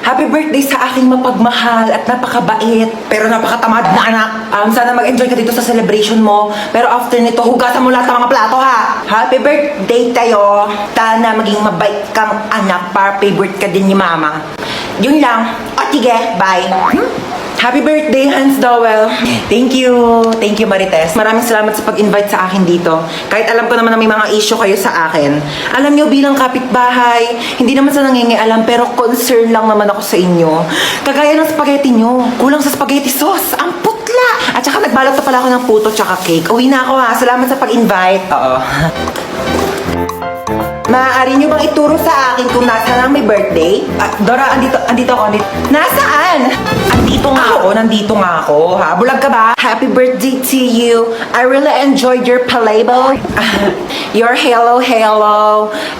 Happy birthday sa aking mapagmahal at napakabait pero napakatamad na anak. Sana mag-enjoy ka dito sa celebration mo. Pero after nito, hugasan mo lahat ng mga plato ha. Happy birthday tayo. Sana maging mabait kang anak para favorite ka din ni mama. Yun lang. O sige, bye. Happy birthday, Hans Dowell. Thank you. Thank you, Marites. Maraming salamat sa pag-invite sa akin dito. Kahit alam ko naman na may mga issue kayo sa akin. Alam nyo, bilang kapitbahay, hindi naman sa nangingialam, pero concern lang naman ako sa inyo. Kagaya ng spaghetti nyo. Kulang sa spaghetti sauce. Ang putla! At saka nagbalot pa pala ako ng puto tsaka cake. Uwi na ako ha. Salamat sa pag-invite. Oo. Maaari nyo bang ituro sa akin kung nasaan ang may birthday? Dora, andito ako. Nasaan? Nandito nga ako, ha? Bulag ka ba? Happy birthday to you. I really enjoyed your palabok. Your hello,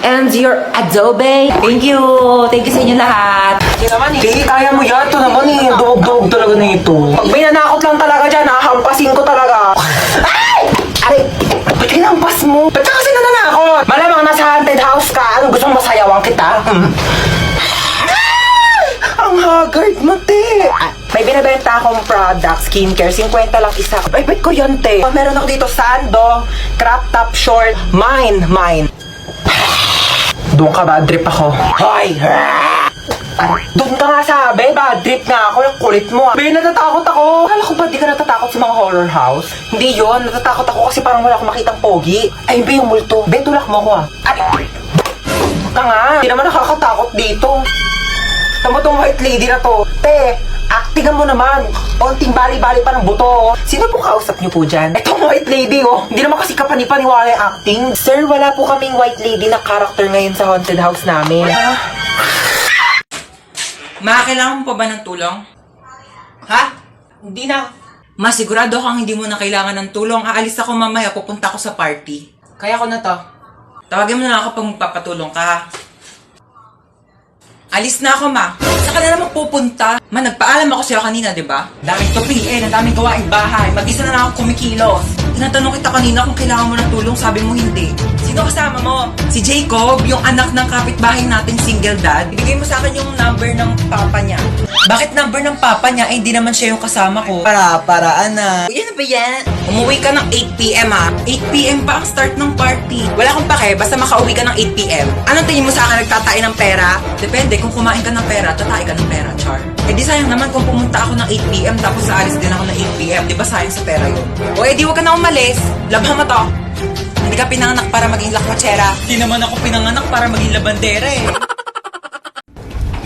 and your adobe. Thank you sa inyo lahat. Hindi, kaya mo yan. Ito naman eh, dog talaga na ito. Pag may nanakot lang talaga dyan, hahampasin ko talaga. Ay! Aray, ba't hinampas mo? Ba't ka kasi nananakot? Malamang nasa haunted house ka. Ano, gustong masayawan kita? Ang haggard mo, te. May binibenta akong product, skincare, 50 lang isa. Ay, bet ko yan, te. Meron ako dito, sando, crop top short, mine. Doon ka, bad trip ako. Hoy! Doon ka nga sabi, bad trip nga ako, yung kulit mo. Be, natatakot ako. Akala ko ba di ka natatakot sa mga horror house? Hindi yon, natatakot ako kasi parang wala akong makitang pogi. Ay, be, yung multo. Be, tulak mo ako Ay, ka nga. Hindi naman nakakatakot dito. Tama tong white lady na to. Te, actingan mo naman. Onting bali-bali pa ng buto. Sino po kausap niyo po dyan? Itong white lady, oh. Hindi naman kasi kapani-paniwala yung acting. Sir, wala po kaming white lady na character ngayon sa haunted house namin. Ma, kailangan mo pa ba ng tulong? Ha? Hindi na. Ma, sigurado kang hindi mo na kailangan ng tulong. Aalis ako mamaya, pupunta ako sa party. Kaya ko na to. Tawagin mo na ako pag magpapatulong ka, ha? Alis na ako, ma. Saan ka na naman pupunta? Ma, nagpaalam ako sa'yo kanina, di ba? Daming tupiin, ang daming gawaing bahay. Mag-isa na lang ako kumikilos. Tinatanong kita kanina kung kailangan mo ng tulong, sabi mo hindi. Sino kasama mo? Si Jacob, yung anak ng kapitbahay nating single dad. Ibigay mo sa akin yung number ng papa niya. Bakit number ng papa niya? Eh, hindi naman siya yung kasama ko. Para-paraan na. Yan na ba yan? Umuwi ka ng 8 p.m. ha? 8 p.m. pa ang start ng party. Wala akong pake, basta makauwi ka ng 8 p.m. Anong tingin mo sa akin, nagtatain ng pera? Depende, kung kumain ka ng pera, tatain ka ng pera, char. Eh di sayang naman kung pumunta ako ng 8 p.m. tapos aalis din ako ng 8 p.m. Di ba sayang sa pera yun? O eh di huwag ka na umalis. Labhan mo to. Hindi ka pinanganak para maging lakwatsera. Hindi naman ako pinanganak para maging labandera eh.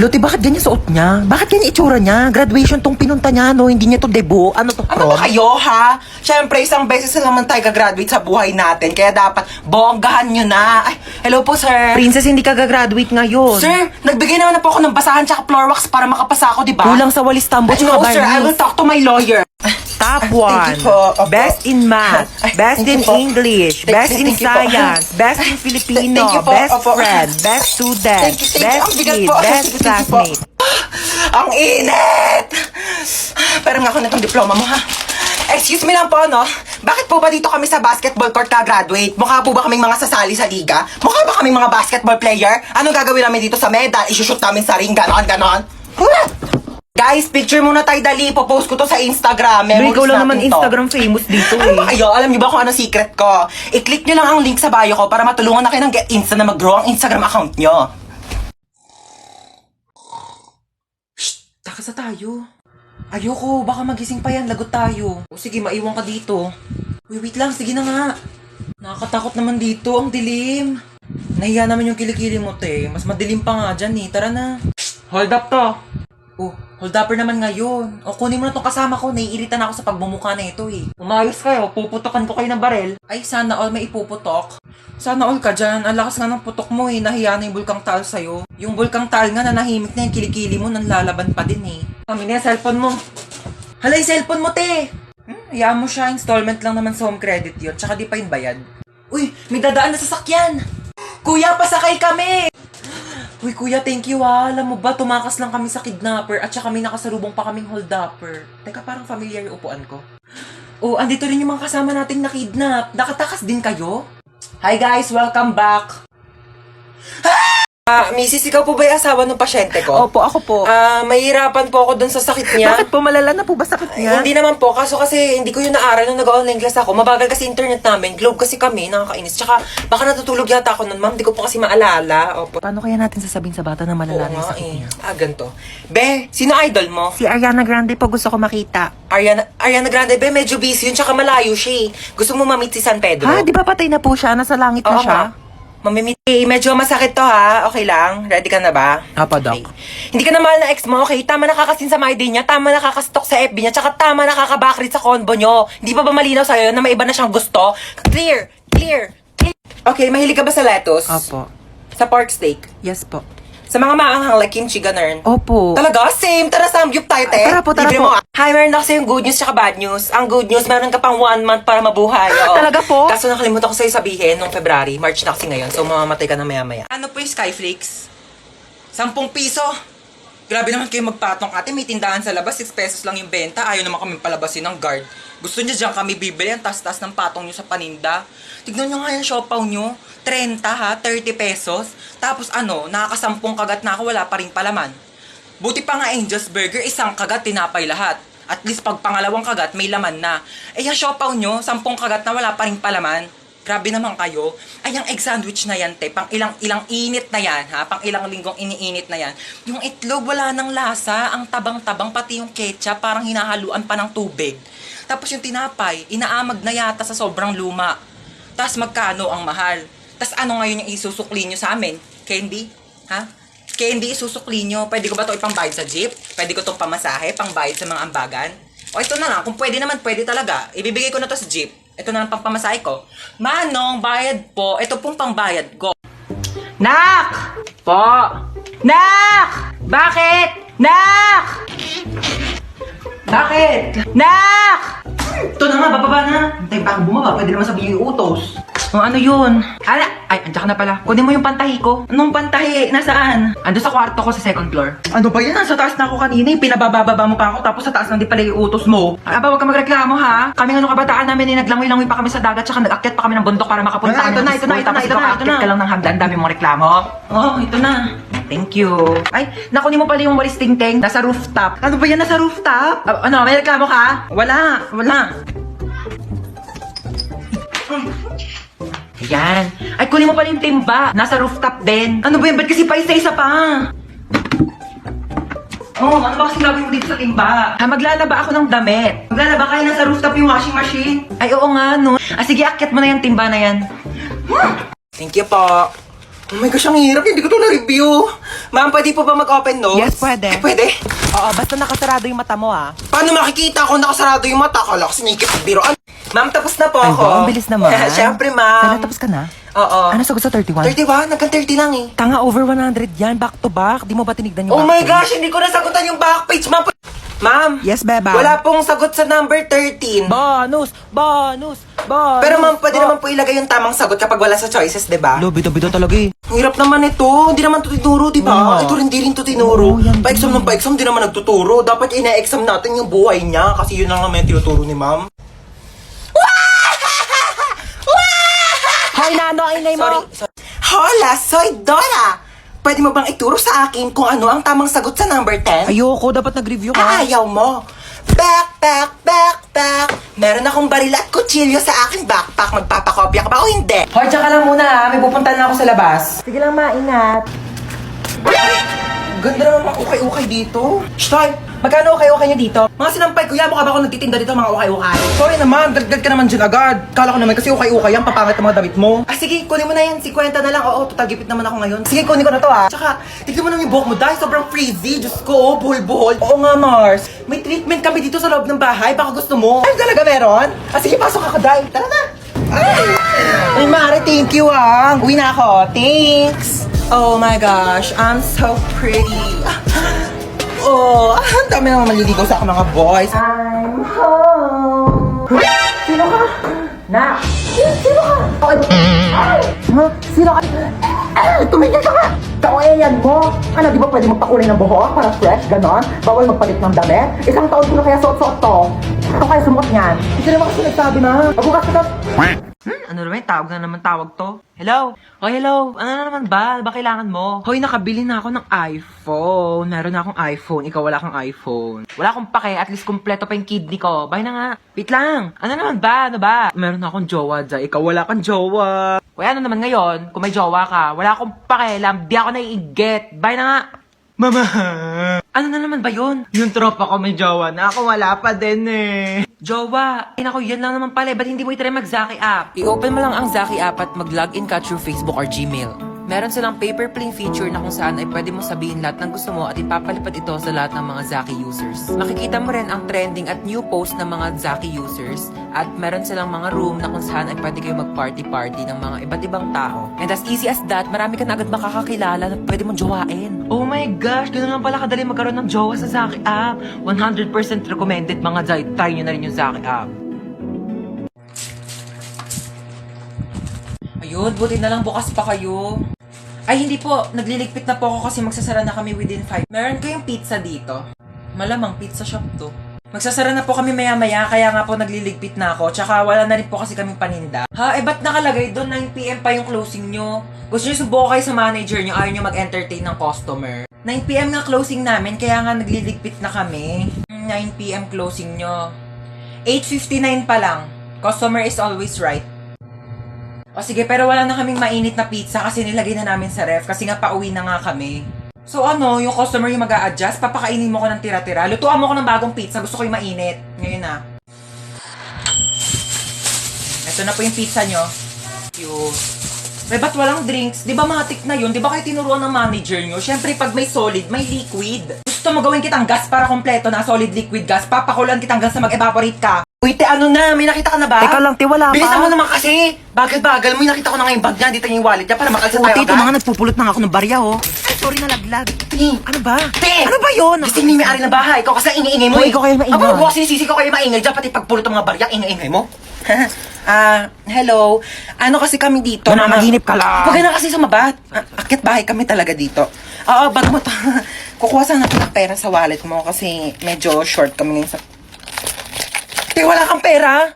Loti, bakit ganyan suot niya? Bakit ganyan itsura niya? Graduation tong pinunta niya, no? Hindi niya to debut. Ano to, prom? Ano ba kayo, ha? Siyempre, isang beses na naman tayo gagraduate sa buhay natin. Kaya dapat, bonggahan nyo na. Ay, hello po, sir. Princess, hindi ka gagraduate ngayon. Sir, nagbigay naman na po ako ng basahan tsaka floor wax para makapasa ako, di ba? Kulang sa walis tambo tsaka No, sir, I will talk to my lawyer. Top Thank 1, you po. Opo. best in math, best in Thank you po. English, Thank best you in po. science, best in Filipino, Thank you po. best Opo. friend, best student, Thank you. best Ang bigat kid, po. best Thank you po. classmate. Ang init! Pero nga ako na itong diploma mo, ha? Excuse me lang po, no? Bakit po ba dito kami sa basketball court ka-graduate? Mukha po ba kaming mga sasali sa liga? Mukha ba kaming mga basketball player? Anong gagawin namin dito sa medal? Isushoot namin sa ring, ganon? Guys, picture muna tayo dali. Popost ko to sa Instagram. Pero Memories ikaw lang naman natin to. Instagram famous dito Ano ba eh. kayo? Alam niyo ba kung ano secret ko? I-click niyo lang ang link sa bio ko para matulungan na kayo ng Get Insta na mag-grow ang Instagram account niyo. Takas na tayo. Ayoko, baka magising pa yan, lagot tayo. O sige, maiwan ka dito. Uy, wait lang, sige na nga. Nakakatakot naman dito, ang dilim. Nahiya naman yung kilikili mo, te. Mas madilim pa nga dyan eh, tara na. Hold up to. Oh, hold upper naman ngayon. O kunin mo na tong kasama ko, naiirita na ako sa pagbumuka na ito eh. Umayos kayo, puputokan ko kayo ng barel. Ay, sana all may ipuputok. Sana all ka dyan, ang lakas nga ng putok mo eh, nahiya na yung bulkang taal sa'yo. Yung bulkang taal nga, nanahimik na yung kilikili mo, nanlalaban pa din eh. Kami na yung cellphone mo. Hala, yung cellphone mo, te! Hayaan mo siya, installment lang naman sa home credit yun, tsaka di pa yung bayad. Uy, may dadaan na sasakyan! Kuya, pasakay kami! Uy, kuya, thank you ha. Alam mo ba, tumakas lang kami sa kidnapper at saka may nakasalubong pa kaming hold-upper. Teka, parang familiar yung upuan ko. Oh, andito rin yung mga kasama nating nakidnap. Nakatakas din kayo? Hi guys, welcome back! Mrs. ikaw po ba yung asawa ng pasyente ko? Opo, ako po. Mahirapan po ako dun sa sakit niya. Bakit po malala na po ba sakit niya? Hindi naman po, kaso kasi hindi ko yun naaral nung nag-online class ako. Mabagal kasi internet namin, globe kasi kami, nakakainis. Tsaka baka natutulog yata ako nun, ma'am, di ko po kasi maalala. Opo. Paano kaya natin sasabihin sa bata na malala na yung sakit niya? Ganito. Be, sino idol mo? Si Ariana Grande po gusto ko makita. Ariana Grande, be, medyo busy yun, tsaka malayo siya eh. Gusto mo ma-meet si San Pedro? Ha, di ba patay na po siya? Nasa langit na Oo siya? nga. Mamimit. Medyo masakit to ha. Okay lang? Ready ka na ba? Apa, Doc? Okay. Hindi ka na mahal na ex mo, okay? Tama nakakasin sa my day niya, tama nakakastok sa FB niya, tsaka tama nakakabakrit sa convo niyo. Hindi pa ba malinaw sa'yo na may iba na siyang gusto? Clear! Clear! Clear! Okay, mahilig ka ba sa lettuce? Opo. Sa pork steak? Yes po. Sa mga maanghang like kimchi, ganun? Opo. Talaga? Same! Tara, samgyup tayo, te! Tara po, tara Libre po. mo. Hi, meron ako sa'yo good news tsaka bad news. Ang good news, meron ka pang 1 month para mabuhay. Oo. Talaga po? Kaso nakalimutan ko sa'yo sabihin nung February, March na kasi ngayon, so mamamatay ka na maya-maya. Ano po yung Skyflakes? 10 piso? Grabe naman kayo magpatong ate, may tindahan sa labas, 6 pesos lang yung benta. Ayaw naman kami palabasin ng guard. Gusto niya dyan kami bibili, ang tas-tas ng patong nyo sa paninda. Tignan nyo nga yung siopaw nyo, 30 ha, 30 pesos. Tapos nakakasampung kagat na ako, wala pa rin palaman. Buti pa nga Angel's Burger, isang kagat, tinapay lahat. At least pag pangalawang kagat, may laman na. Yung siopaw nyo, 10 kagat na wala pa rin palaman. Grabe naman kayo. Ay, ang egg sandwich na yan, te. Pang ilang init na yan, ha? Pang ilang linggong iniinit na yan. Yung itlog, wala nang lasa. Ang tabang-tabang, pati yung ketchup, parang hinahaluan pa ng tubig. Tapos yung tinapay, inaamag na yata sa sobrang luma. Tapos magkano ang mahal? Tapos ano ngayon yung isusukli nyo sa amin? Candy? Ha? Candy isusukli nyo. Pwede ko ba ito ipangbayad sa jeep? Pwede ko itong pamasahe, pangbayad sa mga ambagan? O ito na lang, kung pwede naman, pwede talaga. Ibibigay ko na to sa jeep. Ito na lang pang pamasahe ko. Manong, bayad po. Ito pong pangbayad ko. Nak! Po! Nak! Bakit? Nak! Bakit? Nak! Ito na nga, bababa na. Hintay pa akong bumaba, pwede naman sabihin yung utos. O ano yun? Ay, andyan ka na pala. Kunin mo yung pantahi ko. Anong pantahi? Nasaan? Ando sa kwarto ko sa second floor. Ano ba yan? Nasa taas na ako kanina. Pinabababa mo pa ako tapos sa taas lang din pala yung utos mo. Aba, huwag ka magreklamo ha. Kami nga nung kabataan namin, naglangoy-langoy pa kami sa dagat, tsaka nag-akyat pa kami ng bundok para makapunta Ito kami na, ng ito na, school, ito na, tapos ito na, ikaw ito aakyat na. ka lang ng hagdan, dami mong reklamo. Oh, ito na. Thank you. Ay, nakunin mo pala yung walis tingting. Nasa rooftop. Ano ba yan? Nasa rooftop? Ano, may reklamo ka? Wala. Ayan. Ay, kunin mo pala yung timba. Nasa rooftop din. Ano ba yan? Ba't kasi pa isa-isa pa? Oh, ano ba kasi gagawin mo dito sa timba? Maglalaba ako ng damit. Maglalaba kayo nasa rooftop yung washing machine. Ay, oo nga, no. Sige, akyat mo na yung timba na yan. Thank you po. Oh my gosh, ang hirap. Hindi ko ito na-review. Ma'am, pwede po ba mag-open nose? Yes, pwede. Pwede. Oo, basta nakasarado yung mata mo, ha. Paano makikita kung nakasarado yung mata? Kala ko sinikip ang biroan. Ma'am, tapos na po Ay, ako. ang bilis naman. Siyempre, ma'am. Tapos ka na? Oo. Ano sagot sa 31? 31? Hanggang 30 lang eh. Tanga, over 100 yan. Back to back. Di mo ba tinignan yung Oh back my page? gosh, hindi ko nasagutan yung back page, ma'am. Ma'am. Yes, beba. Wala pong sagot sa number 13. Bonus! Pero ma'am, pwede naman po ilagay yung tamang sagot kapag wala sa choices, di ba? Bida talaga eh. Ang hirap naman ito. Hindi naman ito tinuro, di ba? Oo. Ito rin, di rin ito tinuro. Oo, yan Pa-exam din. ng pa-exam, di naman nagtuturo. Dapat ina-exam natin yung buhay niya kasi yun lang naman yung tinuturo ni ma'am. Hoy, nano, ang ingay mo. Sorry. Hola, soy Dora! Pwede mo bang ituro sa akin kung ano ang tamang sagot sa number 10? Ayoko, dapat nag-review ka. Ayaw mo. Backpack. Meron akong baril at kutsilyo sa aking backpack. Magpapakopya ka ba o hindi? Hoy, tsaka lang muna ha. May pupuntahan na ako sa labas. Sige lang, maingat. Ganda naman mga ukay-ukay dito. Shtoy, Magkano ukay-ukay nyo dito? mga sinampay kuya, mukha ba ako nagtitinda dito mga ukay-ukay? Sorry naman, dagdag ka naman dyan agad. Kala ko naman kasi ukay-ukay yan, papangit ang mga damit mo. Ah, sige, kunin mo na yan. 50 na lang. Oo, total gipit naman ako ngayon. Sige, kunin ko na to ha. Tsaka, tignan mo naman yung buhok mo dahil sobrang frizzy. Diyos ko, buhol-buhol. Oo nga, Mars. May treatment kami dito sa loob ng bahay. Baka gusto mo. Ay, talaga meron? Ah, sige, pasok ka, Day. Tara na. Ay, Mare, thank you ah. Uwi na ako. Thanks. Oh my gosh, I'm so pretty. Oh, ang dami naman maliligaw sa akin mga boys. I'm home. Sino ka? Na! Sino ka? Ha? Sino ka? Tumigil ka nga! Kawayan mo! Ano, di ba pwede magpakulay ng buhok para fresh, ganon? Bawal magpalit ng damit? Isang taon ko na kaya suot-suot to. Ito kaya sumukot niyan. Hindi naman kasi nagsabi na. Magbukas ka to. Ano naman, tawag to. Hello? Oh, hello. Ano na naman ba? Ba kailangan mo? Hoy, nakabili na ako ng iPhone. Meron na akong iPhone. Ikaw wala kang iPhone. Wala akong pake. At least kumpleto pa yung kidney ko. Bye na nga. Wait lang. Ano naman ba? Ano ba? Meron na akong jowa dyan. Ikaw wala kang jowa. Hoy, ano naman ngayon? Kung may jowa ka, wala akong pakialam. Di ako naiigit. Bye na nga. Mama! Ano na naman ba yun? Yung tropa ko may jowa na. Ako wala pa din eh. Jowa! Ay naku, yan lang naman pala. Ba't hindi mo itry mag-Zaki app? I-open mo lang ang Zaki app at mag-login ka through Facebook or Gmail. Meron silang paper plane feature na kung saan ay pwede mo sabihin lahat ng gusto mo at ipapalipad ito sa lahat ng mga Zaki users. Makikita mo rin ang trending at new post ng mga Zaki users at meron silang mga room na kung saan ay pwede kayo mag-party-party ng mga iba't ibang tao. And as easy as that, marami ka na agad makakakilala na pwede mong jowain. Oh my gosh, ganoon lang pala kadali magkaroon ng jowa sa Zaki app. 100% recommended mga Zay. Try nyo na rin yung Zaki app. Ayun, buti na lang bukas pa kayo. Ay, hindi po. Nagliligpit na po ako kasi magsasara na kami within 5. Meron kayong pizza dito? Malamang pizza shop to. Magsasara na po kami maya-maya, kaya nga po nagliligpit na ako. Tsaka wala na rin po kasi kaming paninda. Ha? Eh, ba't nakalagay doon 9 PM pa yung closing nyo? Gusto nyo subukan kayo sa manager nyo, ayaw nyo mag-entertain ng customer. 9 PM nga closing namin, kaya nga nagliligpit na kami. 9 PM closing nyo. 8:59 pa lang. Customer is always right. O sige, pero wala na kaming mainit na pizza kasi nilagay na namin sa ref kasi nga pauwi na nga kami. So ano, yung customer yung mag-a-adjust, papakainin mo ko ng tira-tira. Lutuan mo ko ng bagong pizza, gusto ko yung mainit. Ngayon na. Ito na po yung pizza nyo. Cute. Eh, ba't walang drinks? Di ba matik na yun? Di ba kayo tinuruan ng manager nyo? Siyempre, pag may solid, may liquid. Gusto mo gawin kitang gas para kompleto na solid liquid gas. Papakulan kitang gas na mag-evaporate ka. Uy, te, ano na? May nakita ka na ba? Teka lang, te, wala pa. Bilisan mo naman kasi. Bagal-bagal mo. Yung nakita ko na nga yung bag niya. Dito yung wallet niya para makalsa tayo agad. nagpupulot na ako ng barya, oh. Ay, sorry na laglag. Te, Ano ba? Te! Ano ba yun? Gising ni may-ari ng bahay. Ikaw kasi ang ingay-ingay mo. Hoy, ikaw kayo maingay. Ako kasi sinisisi ko kayo maingay dyan. Pati pagpulot ng mga barya, ingay-ingay mo. Hello. Ano kasi kami dito? Nananaginip ka lang. Huwag ka na kasi sumabat. Akit bahay kami talaga dito. Oo, bag mo to. Kukuha sana ako ng pera sa wallet mo kasi medyo short kami ngayon sa... Te, wala kang pera?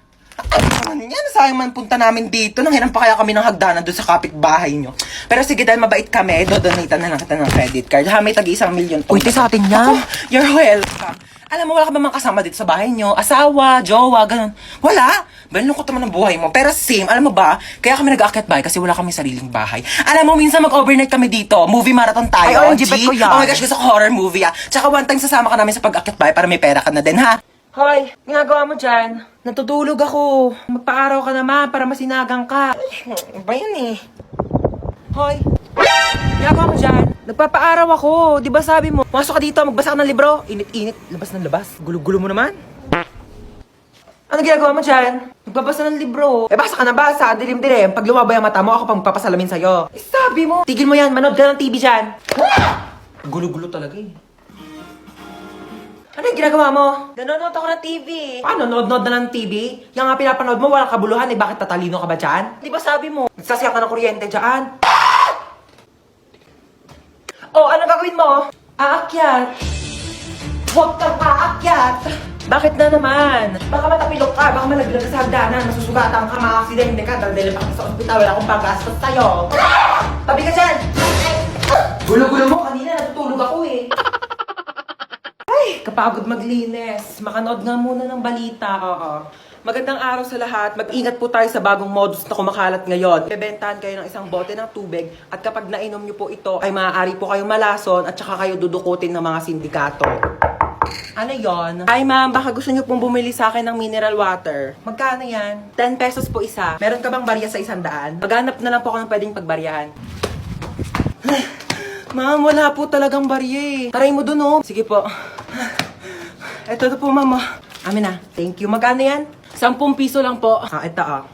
Ano yan? Sayang man punta namin dito. Nanghiram pa kaya kami ng hagdanan doon sa kapitbahay nyo. Pero sige, dahil mabait kami, dodonate na lang kita ng credit card. Ha, may tag-1 million. Uy, te, sa atin yan. Ako, you're welcome. Alam mo, wala ka ba mga kasama dito sa bahay nyo? Asawa, jowa, ganun. Wala. Balong ko naman ang buhay mo. Pero same, alam mo ba, kaya kami nag-aakyat bahay kasi wala kami sariling bahay. Alam mo, minsan mag-overnight kami dito. Movie marathon tayo. Ay, OMG, bet ko yan. Oh my gosh, gusto ko horror movie ah. Tsaka one time sasama ka namin sa pag-aakyat bahay para may pera ka na din, ha? Hoy, ginagawa mo dyan? Natutulog ako. Magpa-araw ka naman para masinagang ka. Ba yan eh? Hoy, ginagawa mo dyan? Nagpapa-araw ako. Di ba sabi mo, masok ka dito, magbasa ka ng libro. Init-init, labas ng labas. Gulo-gulo mo naman. Ano ginagawa mo dyan? Nagbabasa ng libro. Eh, basa ka na basa. Dilim-dilim. Pag lumabay ang mata mo, ako pang magpapasalamin sa'yo. Eh, sabi mo, tigil mo yan, manood ka ng TV dyan. Gulo-gulo talaga eh. Ano yung ginagawa mo? Nanonood ako ng TV. Paano? Nood-nood na ng TV? Yung nga pinapanood mo, walang kabuluhan eh. Bakit tatalino ka ba dyan? Di ba sabi mo? Nagsasayang ka ng kuryente dyan. Oh, ano gagawin mo? Aakyat. Huwag kang aakyat! Bakit na naman? Baka matapilok ka, baka malaglag ka sa hagdanan, masusugatan ka, maaksidente ka, daldalin pa ka sa ospital, wala akong paggastos sa'yo. Tabi ka dyan! Gulo-gulo mo, kanina natutulog ako eh. Ay, kapagod maglinis. Makanood nga muna ng balita. Oo. Magandang araw sa lahat. Mag-ingat po tayo sa bagong modus na kumakalat ngayon. Bebentahan kayo ng isang bote ng tubig at kapag nainom nyo po ito ay maaari po kayong malason at saka kayo dudukutin ng mga sindikato. Ano yon? Ay ma'am, baka gusto nyo pong bumili sa akin ng mineral water. Magkano yan? 10 pesos po isa. Meron ka bang barya sa 100? Maghanap na lang po ako ng pwedeng pagbaryahan. Ma'am, wala po talagang barya eh. Taray mo dun oh. Sige po. Ito na po ma'am oh. Amin na. Thank you. Magkano yan? 10 piso lang po. Ito oh.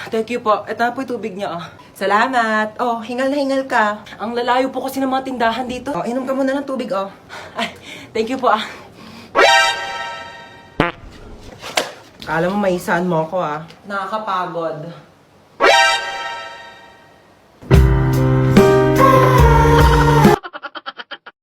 Thank you po. Ito na po yung tubig niya oh. Salamat. Oh, hingal na hingal ka. Ang lalayo po kasi ng mga tindahan dito. Oh, inom ka muna ng tubig oh. Ay, thank you po ah. Kala mo maisahan mo ako ah. Nakakapagod.